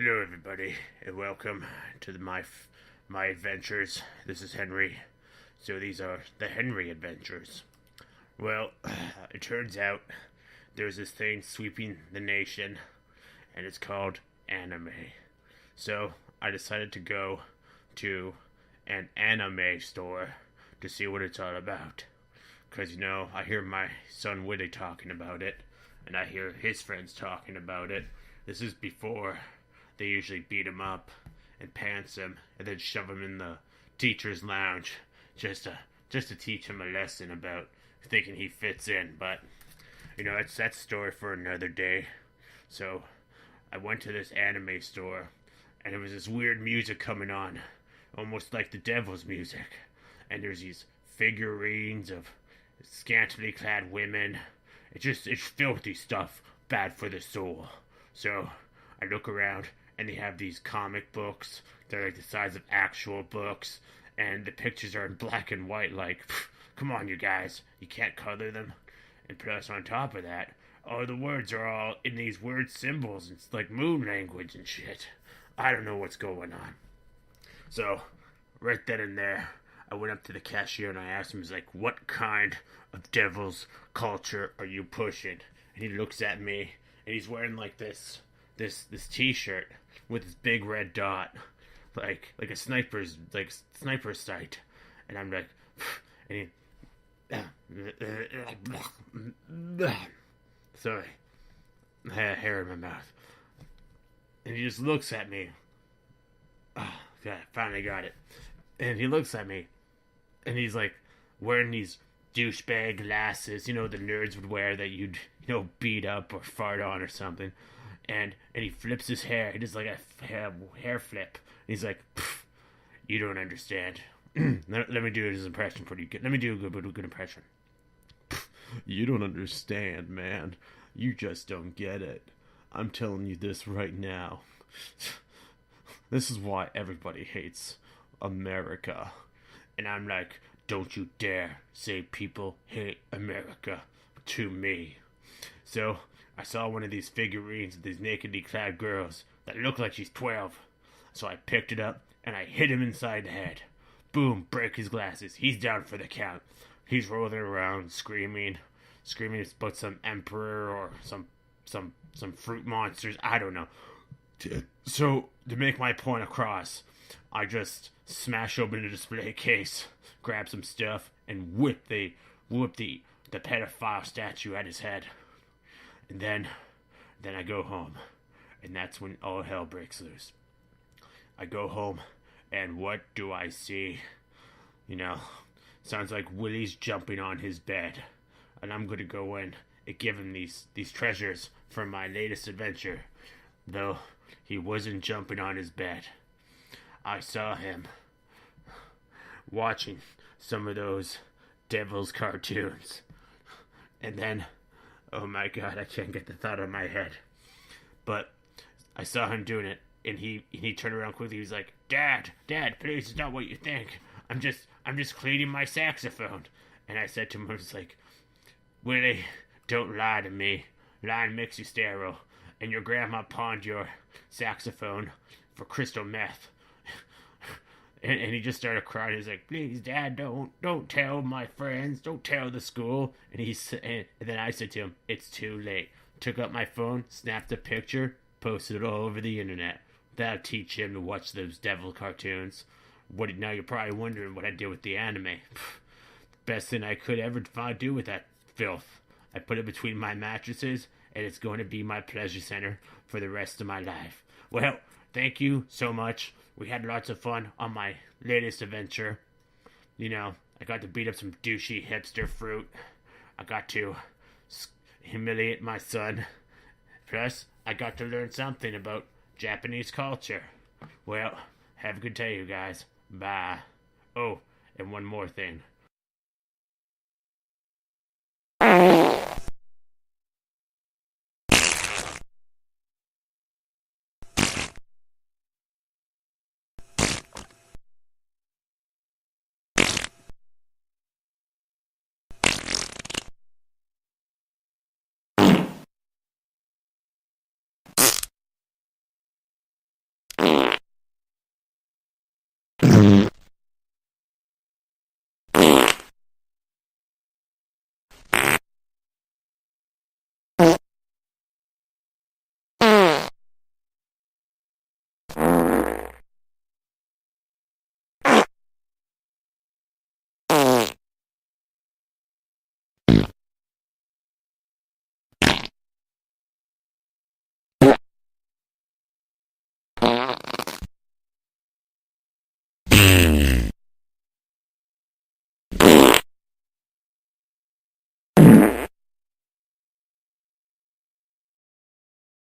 Hello, everybody, and welcome to my adventures. This is Henry. So these are the Henry adventures. Well, it turns out there's this thing sweeping the nation, and it's called anime. So I decided to go to an anime store to see what it's all about. Because, I hear my son Willie talking about it, and I hear his friends talking about it. This is before they usually beat him up and pants him and then shove him in the teacher's lounge just to teach him a lesson about thinking he fits in. But it's that story for another day. So I went to this anime store and there was this weird music coming on, almost like the devil's music. And there's these figurines of scantily clad women. It's filthy stuff, bad for the soul. So I look around and they have these comic books. They're like the size of actual books, and the pictures are in black and white. Like, come on, you guys, you can't color them. And plus, on top of that, all the words are all in these weird symbols. It's like moon language and shit. I don't know what's going on. So, right then and there, I went up to the cashier and I asked him, what kind of devil's culture are you pushing? And he looks at me, and he's wearing like this t-shirt with this big red dot, like a sniper's sight. And I'm like, and he, sorry, I had hair in my mouth. And he just looks at me. Oh, yeah, finally got it. And he looks at me, and he's like wearing these douchebag glasses, the nerds would wear that you'd, beat up or fart on or something. And he flips his hair. He does like a hair flip. He's like, you don't understand. Let me do his impression pretty good. Let me do a good impression. You don't understand, man. You just don't get it. I'm telling you this right now. This is why everybody hates America. And I'm like, don't you dare say people hate America to me. So I saw one of these figurines of these nakedly clad girls that looked like she's 12. So I picked it up and I hit him inside the head. Boom, break his glasses. He's down for the count. He's rolling around screaming about some emperor or some fruit monsters. I don't know. So to make my point across, I just smash open the display case, grab some stuff, and whip the pedophile statue at his head. And then I go home, and that's when all hell breaks loose. I go home, and what do I see? Sounds like Willie's jumping on his bed, and I'm gonna go in and give him these treasures from my latest adventure. Though he wasn't jumping on his bed. I saw him watching some of those devil's cartoons. And then, oh my god, I can't get the thought out of my head. But I saw him doing it, and he turned around quickly. He was like, Dad, please, it's not what you think. I'm just cleaning my saxophone. And I said to him, I was like, Willie, don't lie to me. Lying makes you sterile. And your grandma pawned your saxophone for crystal meth. And he just started crying. He's like, please, Dad, don't tell my friends. Don't tell the school. And then I said to him, it's too late. Took up my phone, snapped a picture, posted it all over the internet. That'll teach him to watch those devil cartoons. Now you're probably wondering what I did with the anime. Best thing I could ever do with that filth. I put it between my mattresses, and it's going to be my pleasure center for the rest of my life. Well, thank you so much. We had lots of fun on my latest adventure. I got to beat up some douchey hipster fruit. I got to humiliate my son. Plus, I got to learn something about Japanese culture. Well, have a good day, you guys. Bye. Oh, and one more thing.